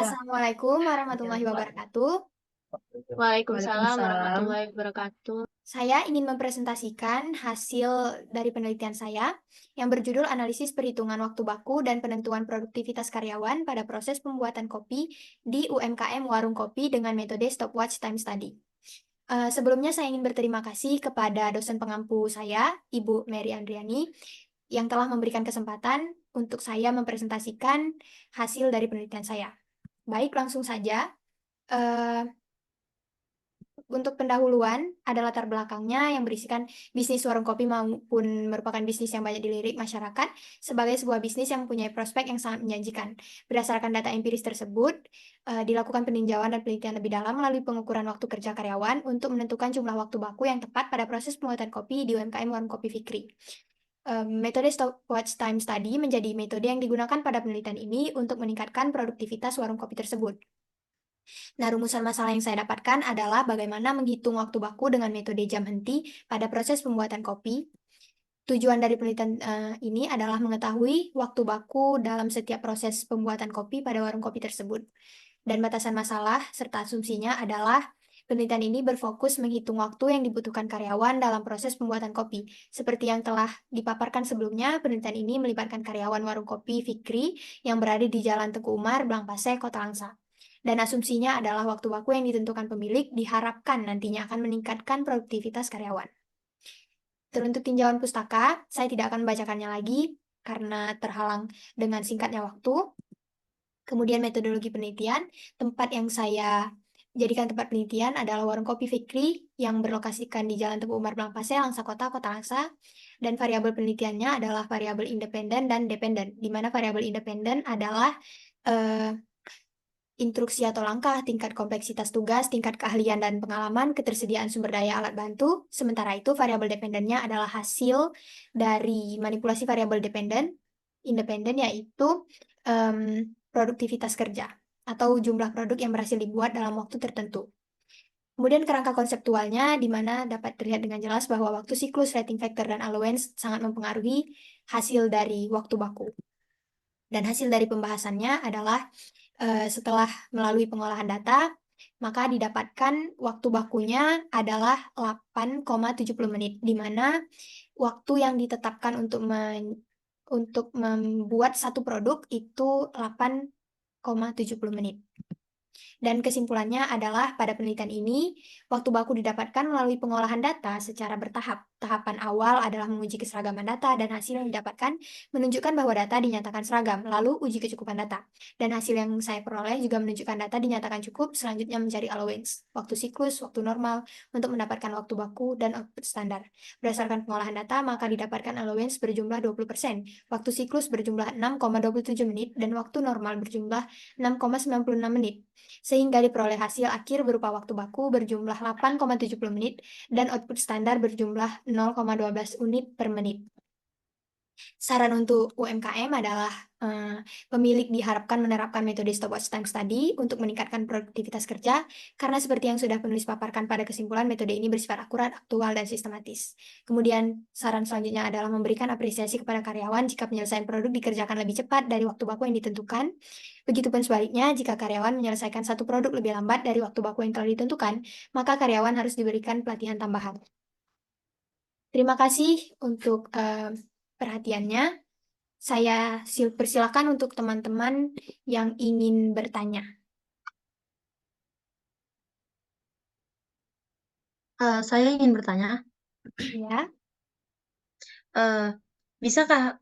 Assalamualaikum warahmatullahi wabarakatuh. Waalaikumsalam Waalaikumsalam. warahmatullahi wabarakatuh. Saya ingin mempresentasikan hasil dari penelitian saya yang berjudul Analisis Perhitungan Waktu Baku dan Penentuan Produktivitas Karyawan pada Proses Pembuatan Kopi di UMKM Warung Kopi dengan metode Stopwatch Time Study. Sebelumnya saya ingin berterima kasih kepada dosen pengampu saya, Ibu Mary Andriani, yang telah memberikan kesempatan untuk saya mempresentasikan hasil dari penelitian saya. Baik, langsung saja. Untuk pendahuluan, ada latar belakangnya yang berisikan bisnis warung kopi maupun merupakan bisnis yang banyak dilirik masyarakat sebagai sebuah bisnis yang mempunyai prospek yang sangat menjanjikan. Berdasarkan data empiris tersebut, dilakukan peninjauan dan penelitian lebih dalam melalui pengukuran waktu kerja karyawan untuk menentukan jumlah waktu baku yang tepat pada proses pembuatan kopi di UMKM Warung Kopi Fikri. Metode Stopwatch Time Study menjadi metode yang digunakan pada penelitian ini untuk meningkatkan produktivitas warung kopi tersebut. Nah, rumusan masalah yang saya dapatkan adalah bagaimana menghitung waktu baku dengan metode jam henti pada proses pembuatan kopi. Tujuan dari penelitian ini adalah mengetahui waktu baku dalam setiap proses pembuatan kopi pada warung kopi tersebut. Dan batasan masalah serta asumsinya adalah penelitian ini berfokus menghitung waktu yang dibutuhkan karyawan dalam proses pembuatan kopi. Seperti yang telah dipaparkan sebelumnya, penelitian ini melibatkan karyawan warung kopi Fikri yang berada di Jalan Teguh Umar, Blangpase, Kota Langsa. Dan asumsinya adalah waktu baku yang ditentukan pemilik diharapkan nantinya akan meningkatkan produktivitas karyawan. Teruntuk tinjauan pustaka, saya tidak akan membacakannya lagi karena terhalang dengan singkatnya waktu. Kemudian metodologi penelitian, tempat yang saya jadikan tempat penelitian adalah Warung Kopi Fikri yang berlokasikan di Jalan Teguh Umar Blangpase, Langsa Kota, Kota Langsa. Dan variabel penelitiannya adalah variabel independen dan dependen, di mana variabel independen adalah instruksi atau langkah, tingkat kompleksitas tugas, tingkat keahlian dan pengalaman, ketersediaan sumber daya alat bantu. Sementara itu, variabel dependennya adalah hasil dari manipulasi variabel independen, yaitu produktivitas kerja atau jumlah produk yang berhasil dibuat dalam waktu tertentu. Kemudian kerangka konseptualnya, di mana dapat terlihat dengan jelas bahwa waktu siklus, rating factor, dan allowance sangat mempengaruhi hasil dari waktu baku. Dan hasil dari pembahasannya adalah setelah melalui pengolahan data, maka didapatkan waktu bakunya adalah 8,70 menit, di mana waktu yang ditetapkan untuk membuat satu produk itu 8,70 menit. Dan kesimpulannya adalah pada penelitian ini, waktu baku didapatkan melalui pengolahan data secara bertahap. Tahapan awal adalah menguji keseragaman data dan hasil yang didapatkan menunjukkan bahwa data dinyatakan seragam, lalu uji kecukupan data. Dan hasil yang saya peroleh juga menunjukkan data dinyatakan cukup, selanjutnya mencari allowance, waktu siklus, waktu normal, untuk mendapatkan waktu baku dan output standar. Berdasarkan pengolahan data, maka didapatkan allowance berjumlah 20%, waktu siklus berjumlah 6,27 menit, dan waktu normal berjumlah 6,96 menit. Sehingga diperoleh hasil akhir berupa waktu baku berjumlah 8,70 menit dan output standar berjumlah 0,12 unit per menit. Saran untuk UMKM adalah pemilik diharapkan menerapkan metode stopwatch time study untuk meningkatkan produktivitas kerja, karena seperti yang sudah penulis paparkan pada kesimpulan, metode ini bersifat akurat, aktual, dan sistematis. Kemudian, saran selanjutnya adalah memberikan apresiasi kepada karyawan jika penyelesaian produk dikerjakan lebih cepat dari waktu baku yang ditentukan. Begitupun sebaliknya, jika karyawan menyelesaikan satu produk lebih lambat dari waktu baku yang telah ditentukan, maka karyawan harus diberikan pelatihan tambahan. Terima kasih untuk perhatiannya. Saya persilakan untuk teman-teman yang ingin bertanya. Saya ingin bertanya, Ya, bisakah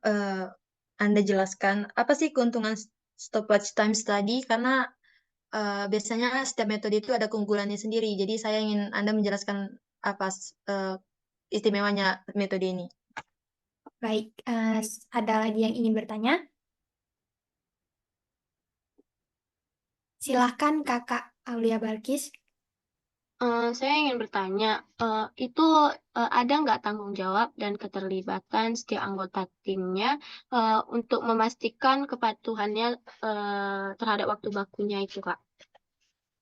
Anda jelaskan apa sih keuntungan stopwatch time study? Karena biasanya setiap metode itu ada keunggulannya sendiri. Jadi saya ingin Anda menjelaskan apa istimewanya metode ini. baik. Ada lagi yang ingin bertanya? Silahkan Kakak Aulia Balkis. Saya ingin bertanya, itu ada nggak tanggung jawab dan keterlibatan setiap anggota timnya untuk memastikan kepatuhannya terhadap waktu bakunya itu, Kak?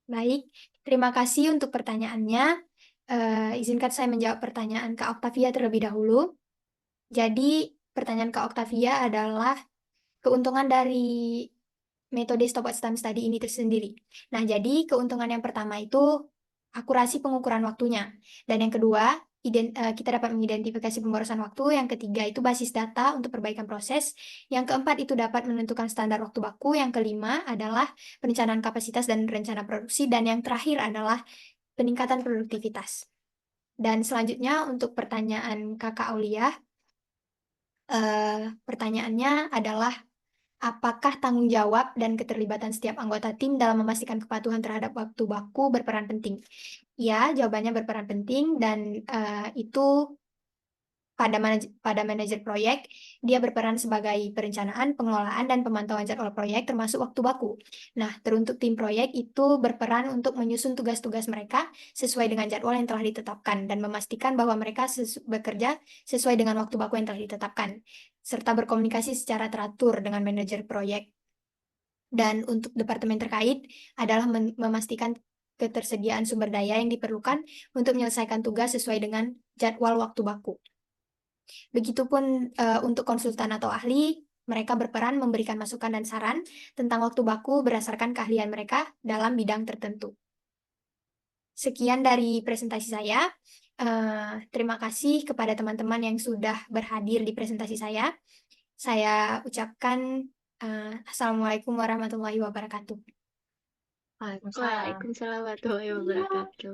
Baik, terima kasih untuk pertanyaannya. Izinkan saya menjawab pertanyaan Kak Octavia terlebih dahulu. Jadi, pertanyaan Kak Octavia adalah keuntungan dari metode stopwatch time study ini tersendiri. Nah, jadi keuntungan yang pertama itu akurasi pengukuran waktunya. Dan yang kedua, kita dapat mengidentifikasi pemborosan waktu. Yang ketiga itu basis data untuk perbaikan proses. Yang keempat itu dapat menentukan standar waktu baku. Yang kelima adalah perencanaan kapasitas dan rencana produksi. Dan yang terakhir adalah peningkatan produktivitas. Dan selanjutnya untuk pertanyaan Kakak Aulia, pertanyaannya adalah apakah tanggung jawab dan keterlibatan setiap anggota tim dalam memastikan kepatuhan terhadap waktu baku berperan penting? Ya, jawabannya berperan penting dan itu pada manajer proyek, dia berperan sebagai perencanaan, pengelolaan, dan pemantauan jadwal proyek termasuk waktu baku. Nah, teruntuk tim proyek itu berperan untuk menyusun tugas-tugas mereka sesuai dengan jadwal yang telah ditetapkan dan memastikan bahwa mereka bekerja sesuai dengan waktu baku yang telah ditetapkan, serta berkomunikasi secara teratur dengan manajer proyek. Dan untuk departemen terkait adalah memastikan ketersediaan sumber daya yang diperlukan untuk menyelesaikan tugas sesuai dengan jadwal waktu baku. Begitupun untuk konsultan atau ahli, mereka berperan memberikan masukan dan saran tentang waktu baku berdasarkan keahlian mereka dalam bidang tertentu. Sekian dari presentasi saya. Terima kasih kepada teman-teman yang sudah berhadir di presentasi saya. Saya ucapkan Assalamualaikum warahmatullahi wabarakatuh. Waalaikumsalam. Waalaikumsalam warahmatullahi wabarakatuh.